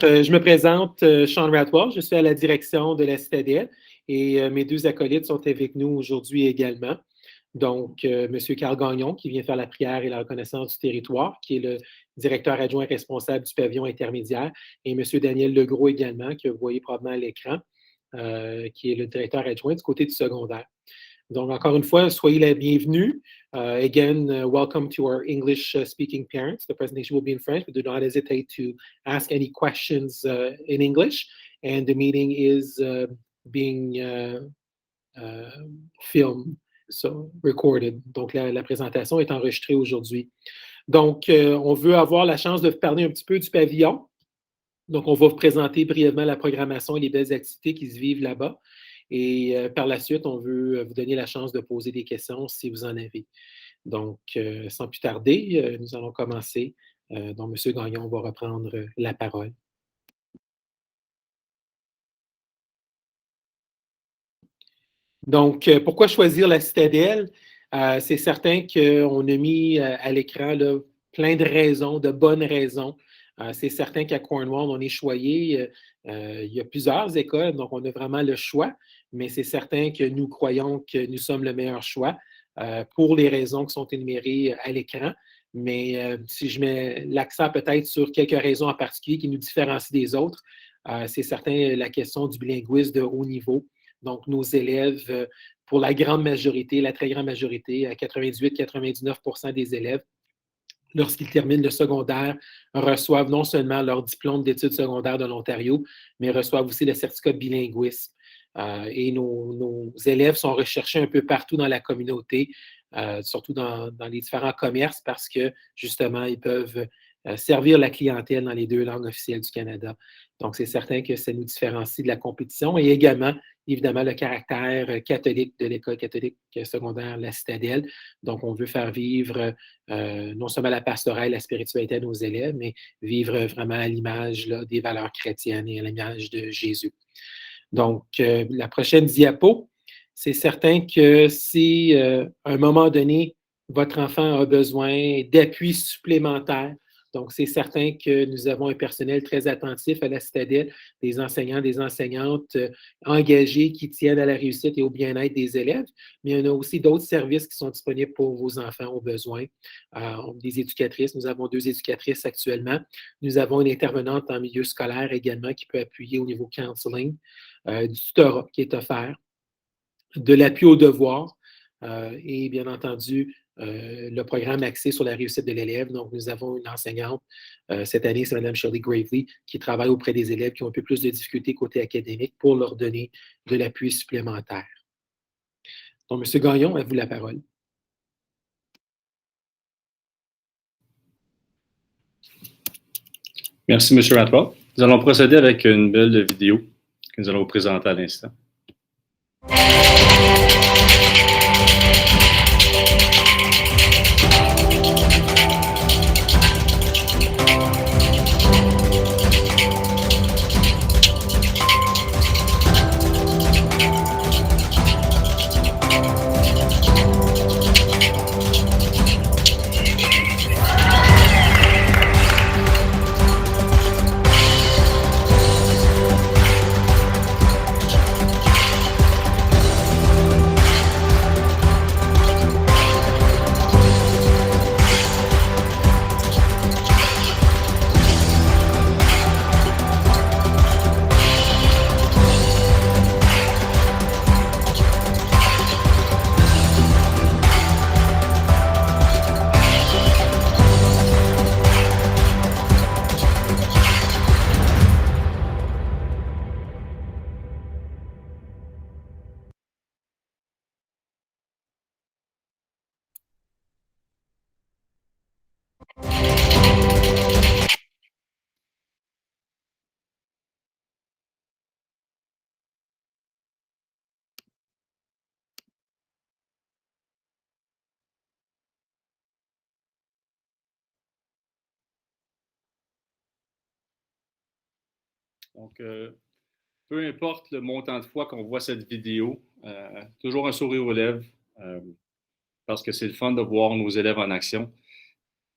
Je me présente, Sean Radwell, je suis à la direction de la Citadelle et mes deux acolytes sont avec nous aujourd'hui également. Donc, M. Carl Gagnon, qui vient faire la prière et la reconnaissance du territoire, qui est le directeur adjoint responsable du pavillon intermédiaire, et M. Daniel Legros également, que vous voyez probablement à l'écran, qui est le directeur adjoint du côté du secondaire. Donc, encore une fois, soyez les bienvenus. Again, welcome to our English-speaking parents. The presentation will be in French, but do not hesitate to ask any questions in English. And the meeting is being filmed, so recorded. Donc, la présentation est enregistrée aujourd'hui. Donc, on veut avoir la chance de parler un petit peu du pavillon. Donc, on va vous présenter brièvement la programmation et les belles activités qui se vivent là-bas. Et par la suite, on veut vous donner la chance de poser des questions si vous en avez. Donc, sans plus tarder, nous allons commencer. Donc, M. Gagnon va reprendre la parole. Donc, pourquoi choisir la Citadelle? C'est certain qu'on a mis à l'écran plein de raisons, de bonnes raisons. C'est certain qu'à Cornwall, on est choyé. Il y a plusieurs écoles, donc on a vraiment le choix, mais c'est certain que nous croyons que nous sommes le meilleur choix pour les raisons qui sont énumérées à l'écran. Mais si je mets l'accent peut-être sur quelques raisons en particulier qui nous différencient des autres, c'est certain la question du bilinguisme de haut niveau. Donc, nos élèves, pour la grande majorité, la très grande majorité, à 98-99% des élèves, lorsqu'ils terminent le secondaire, reçoivent non seulement leur diplôme d'études secondaires de l'Ontario, mais reçoivent aussi le certificat de bilinguisme. Et nos élèves sont recherchés un peu partout dans la communauté, surtout dans les différents commerces, parce que, justement, ils peuvent servir la clientèle dans les deux langues officielles du Canada. Donc, c'est certain que ça nous différencie de la compétition et également, évidemment, le caractère catholique de l'École catholique secondaire La Citadelle. Donc, on veut faire vivre non seulement la pastorale, la spiritualité à nos élèves, mais vivre vraiment à l'image des valeurs chrétiennes et à l'image de Jésus. Donc, la prochaine diapo, c'est certain que si à un moment donné, votre enfant a besoin d'appui supplémentaire, donc c'est certain que nous avons un personnel très attentif à la Citadelle, des enseignants, des enseignantes engagés qui tiennent à la réussite et au bien-être des élèves, mais il y en a aussi d'autres services qui sont disponibles pour vos enfants aux besoins. Des éducatrices, nous avons 2 éducatrices actuellement. Nous avons une intervenante en milieu scolaire également qui peut appuyer au niveau counseling. Du tutorat qui est offert, de l'appui aux devoirs et bien entendu le programme axé sur la réussite de l'élève. Donc, nous avons une enseignante cette année, c'est Mme Shirley Gravely, qui travaille auprès des élèves qui ont un peu plus de difficultés côté académique pour leur donner de l'appui supplémentaire. Donc, M. Gagnon, à vous la parole. Merci, M. Radwell. Nous allons procéder avec une belle vidéo que nous allons vous présenter à l'instant. Donc, peu importe le montant de fois qu'on voit cette vidéo, toujours un sourire aux lèvres, parce que c'est le fun de voir nos élèves en action.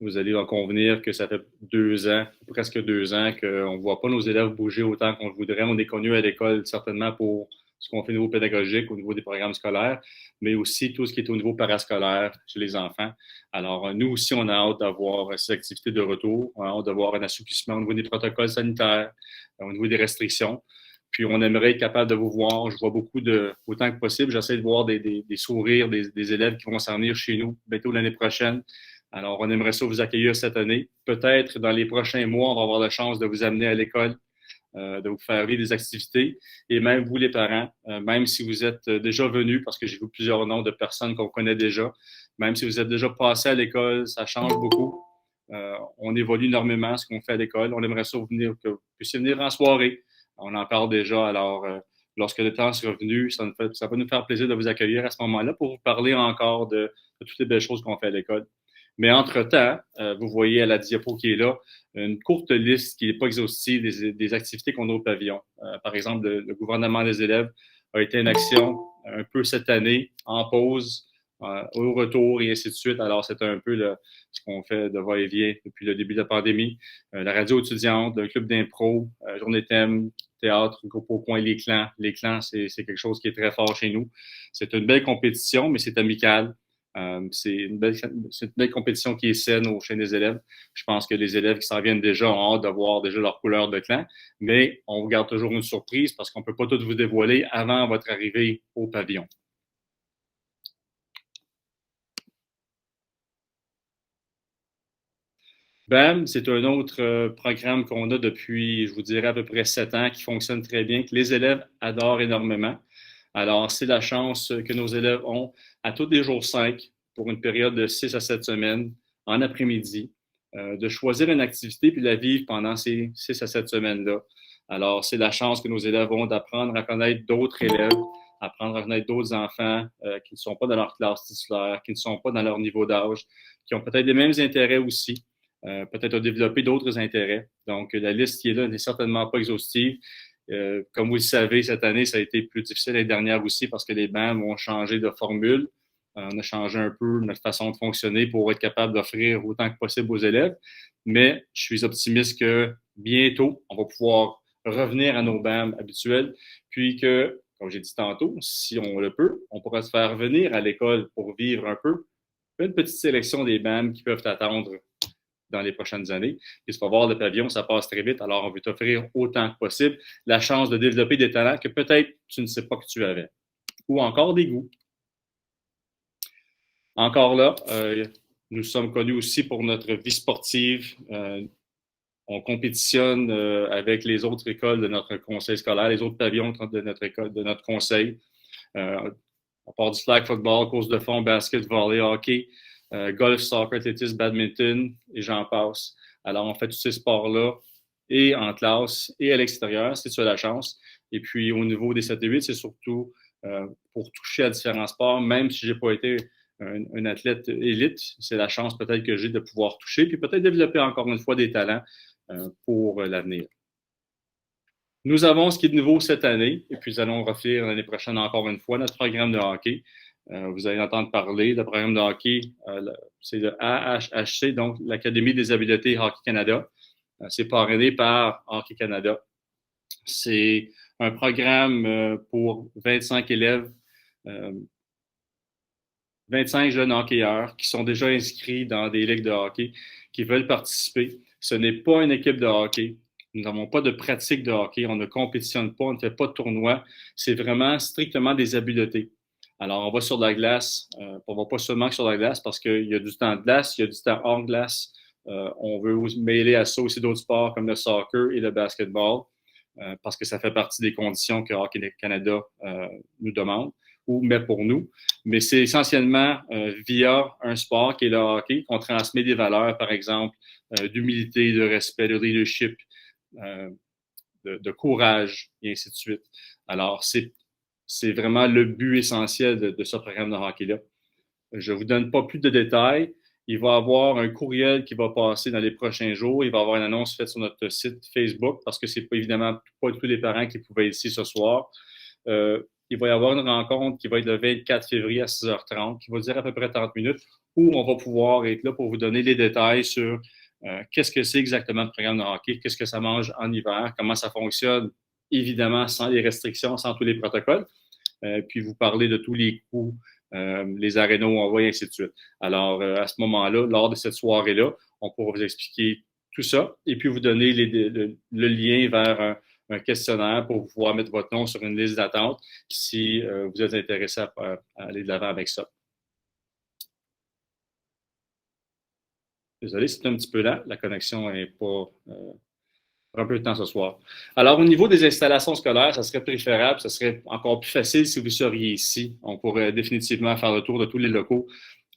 Vous allez en convenir que ça fait 2 ans, presque 2 ans, qu'on ne voit pas nos élèves bouger autant qu'on le voudrait. On est connus à l'école certainement pour ce qu'on fait au niveau pédagogique, au niveau des programmes scolaires, mais aussi tout ce qui est au niveau parascolaire chez les enfants. Alors, nous aussi, on a hâte d'avoir ces activités de retour. On a hâte d'avoir un assouplissement au niveau des protocoles sanitaires, au niveau des restrictions. Puis, on aimerait être capable de vous voir. Je vois beaucoup autant que possible, j'essaie de voir des sourires des élèves qui vont s'en venir chez nous bientôt l'année prochaine. Alors, on aimerait ça vous accueillir cette année. Peut-être dans les prochains mois, on va avoir la chance de vous amener à l'école, de vous faire vivre des activités. Et même vous, les parents, même si vous êtes déjà venus, parce que j'ai vu plusieurs noms de personnes qu'on connaît déjà, même si vous êtes déjà passé à l'école, ça change beaucoup. On évolue énormément ce qu'on fait à l'école. On aimerait ça que vous puissiez venir en soirée. On en parle déjà. Alors, lorsque le temps sera venu, ça va nous faire plaisir de vous accueillir à ce moment-là pour vous parler encore de toutes les belles choses qu'on fait à l'école. Mais entre-temps, vous voyez à la diapo qui est là, une courte liste qui n'est pas exhaustive des activités qu'on a au pavillon. Par exemple, le gouvernement des élèves a été en action un peu cette année, en pause, au retour et ainsi de suite. Alors, c'est un peu ce qu'on fait de va-et-vient depuis le début de la pandémie. La radio étudiante, le club d'impro, journée thème, théâtre, groupe au coin, les clans. Les clans, c'est quelque chose qui est très fort chez nous. C'est une belle compétition, mais c'est amical. C'est une belle compétition qui est saine au sein des élèves. Je pense que les élèves qui s'en viennent déjà ont hâte de voir déjà leur couleur de clan, mais on vous garde toujours une surprise parce qu'on ne peut pas tout vous dévoiler avant votre arrivée au pavillon. BAM, c'est un autre programme qu'on a depuis, je vous dirais, à peu près 7 ans, qui fonctionne très bien, que les élèves adorent énormément. Alors, c'est la chance que nos élèves ont à tous les jours 5, pour une période de 6 à 7 semaines, en après-midi, de choisir une activité puis de la vivre pendant ces 6 à 7 semaines-là. Alors, c'est la chance que nos élèves ont d'apprendre à connaître d'autres élèves, apprendre à connaître d'autres enfants qui ne sont pas dans leur classe titulaire, qui ne sont pas dans leur niveau d'âge, qui ont peut-être les mêmes intérêts aussi. Peut-être à développer d'autres intérêts. Donc, la liste qui est là n'est certainement pas exhaustive. Comme vous le savez, cette année, ça a été plus difficile l'année dernière aussi parce que les BAM ont changé de formule. On a changé un peu notre façon de fonctionner pour être capable d'offrir autant que possible aux élèves. Mais je suis optimiste que bientôt, on va pouvoir revenir à nos BAM habituels, puis que, comme j'ai dit tantôt, si on le peut, on pourra se faire venir à l'école pour vivre un peu une petite sélection des BAM qui peuvent attendre dans les prochaines années. Et se voir le pavillon, ça passe très vite. Alors, on veut t'offrir autant que possible la chance de développer des talents que peut-être tu ne sais pas que tu avais. Ou encore des goûts. Encore là, nous sommes connus aussi pour notre vie sportive. On compétitionne avec les autres écoles de notre conseil scolaire, les autres pavillons de notre école, de notre conseil. On part du flag football, course de fond, basket, volley, hockey, golf, soccer, athlétisme, badminton, et j'en passe. Alors, on fait tous ces sports-là, et en classe, et à l'extérieur, si tu as la chance. Et puis, au niveau des 7 et 8, c'est surtout pour toucher à différents sports, même si je n'ai pas été un athlète élite, c'est la chance peut-être que j'ai de pouvoir toucher, puis peut-être développer encore une fois des talents pour l'avenir. Nous avons ce qui est de nouveau cette année, et puis nous allons refaire l'année prochaine encore une fois notre programme de hockey. Vous allez entendre parler. Le programme de hockey, c'est le AHHC, donc l'Académie des habiletés Hockey Canada. C'est parrainé par Hockey Canada. C'est un programme pour 25 élèves, 25 jeunes hockeyeurs qui sont déjà inscrits dans des ligues de hockey, qui veulent participer. Ce n'est pas une équipe de hockey. Nous n'avons pas de pratique de hockey. On ne compétitionne pas, on ne fait pas de tournoi. C'est vraiment strictement des habiletés. Alors, on va sur la glace. On ne va pas seulement sur la glace parce qu'il y a du temps de glace, il y a du temps hors glace. On veut mêler à ça aussi d'autres sports comme le soccer et le basketball parce que ça fait partie des conditions que Hockey Canada nous demande ou met pour nous. Mais c'est essentiellement via un sport qui est le hockey qu'on transmet des valeurs, par exemple, d'humilité, de respect, de leadership, de courage, et ainsi de suite. Alors, c'est vraiment le but essentiel de ce programme de hockey-là. Je ne vous donne pas plus de détails. Il va y avoir un courriel qui va passer dans les prochains jours. Il va y avoir une annonce faite sur notre site Facebook parce que ce n'est pas évidemment pas tous les parents qui pouvaient être ici ce soir. Il va y avoir une rencontre qui va être le 24 février à 6h30, qui va durer à peu près 30 minutes, où on va pouvoir être là pour vous donner les détails sur qu'est-ce que c'est exactement le programme de hockey, qu'est-ce que ça mange en hiver, comment ça fonctionne, évidemment sans les restrictions, sans tous les protocoles, puis vous parler de tous les coûts, les arénas où on va et ainsi de suite. Alors, à ce moment-là, lors de cette soirée-là, on pourra vous expliquer tout ça et puis vous donner le lien vers un questionnaire pour pouvoir mettre votre nom sur une liste d'attente si vous êtes intéressé à aller de l'avant avec ça. Désolé, c'est un petit peu lent. La connexion n'est pas un peu de temps ce soir. Alors, au niveau des installations scolaires, ça serait préférable, ça serait encore plus facile si vous seriez ici. On pourrait définitivement faire le tour de tous les locaux,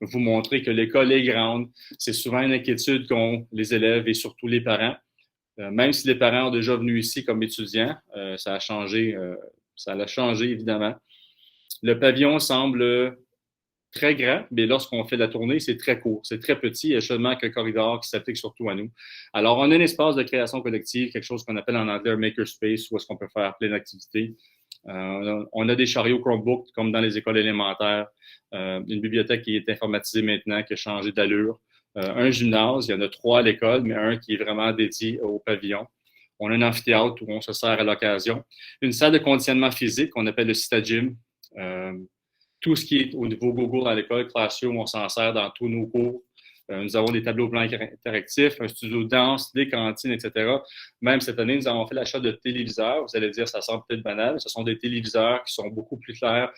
vous montrer que l'école est grande. C'est souvent une inquiétude qu'ont les élèves et surtout les parents. Même si les parents ont déjà venu ici comme étudiants, ça a changé, ça l'a changé évidemment. Le pavillon semble très grand, mais lorsqu'on fait la tournée, c'est très court, c'est très petit, il y a seulement qu'un corridor qui s'applique surtout à nous. Alors, on a un espace de création collective, quelque chose qu'on appelle en anglais un makerspace, où est-ce qu'on peut faire plein d'activités. On a des chariots Chromebook, comme dans les écoles élémentaires, une bibliothèque qui est informatisée maintenant, qui a changé d'allure, un gymnase, il y en a 3 à l'école, mais un qui est vraiment dédié au pavillon. On a un amphithéâtre où on se sert à l'occasion. Une salle de conditionnement physique qu'on appelle le Citagym. Tout ce qui est au niveau Google à l'école, Classroom, on s'en sert dans tous nos cours. Nous avons des tableaux blancs interactifs, un studio de danse, des cantines, etc. Même cette année, nous avons fait l'achat de téléviseurs. Vous allez dire, ça semble peut-être banal, mais ce sont des téléviseurs qui sont beaucoup plus clairs,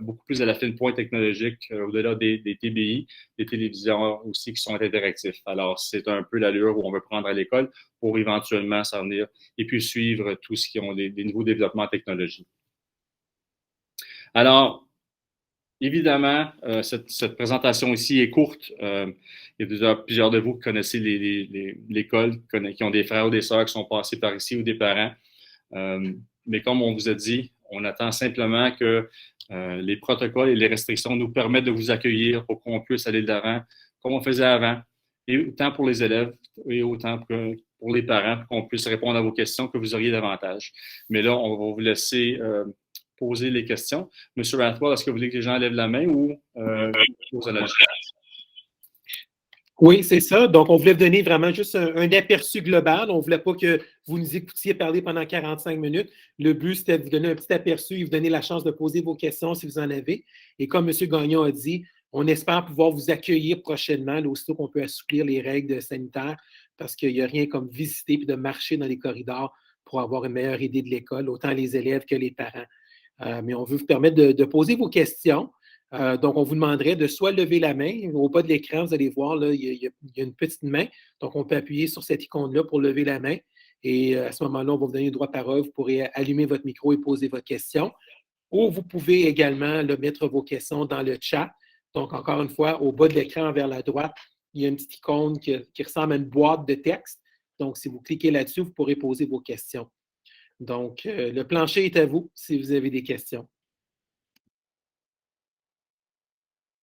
beaucoup plus à la fine pointe technologique, au-delà des TBI, des téléviseurs aussi qui sont interactifs. Alors, c'est un peu l'allure où on veut prendre à l'école pour éventuellement s'en venir et puis suivre tout ce qui ont des nouveaux développements technologiques. Alors, évidemment, cette présentation ici est courte. Il y a déjà plusieurs de vous qui connaissez l'école, qui ont des frères ou des sœurs qui sont passés par ici ou des parents. Mais comme on vous a dit, on attend simplement que les protocoles et les restrictions nous permettent de vous accueillir pour qu'on puisse aller de l'avant comme on faisait avant, et autant pour les élèves et autant pour les parents, pour qu'on puisse répondre à vos questions que vous auriez davantage. Mais là, on va vous laisser poser les questions. Monsieur Rathwell, est-ce que vous voulez que les gens lèvent la main ou Oui, c'est ça. Donc, on voulait vous donner vraiment juste un aperçu global. On ne voulait pas que vous nous écoutiez parler pendant 45 minutes. Le but, c'était de vous donner un petit aperçu et vous donner la chance de poser vos questions si vous en avez. Et comme M. Gagnon a dit, on espère pouvoir vous accueillir prochainement, là, aussitôt qu'on peut assouplir les règles sanitaires, parce qu'il n'y a rien comme visiter et de marcher dans les corridors pour avoir une meilleure idée de l'école, autant les élèves que les parents. Mais on veut vous permettre de poser vos questions. Donc, on vous demanderait de soit lever la main. Au bas de l'écran, vous allez voir, là, il y a une petite main. Donc, on peut appuyer sur cette icône-là pour lever la main. Et à ce moment-là, on va vous donner le droit de parole. Vous pourrez allumer votre micro et poser votre question. Ou vous pouvez également mettre vos questions dans le chat. Donc, encore une fois, au bas de l'écran, vers la droite, il y a une petite icône qui ressemble à une boîte de texte. Donc, si vous cliquez là-dessus, vous pourrez poser vos questions. Donc, le plancher est à vous si vous avez des questions.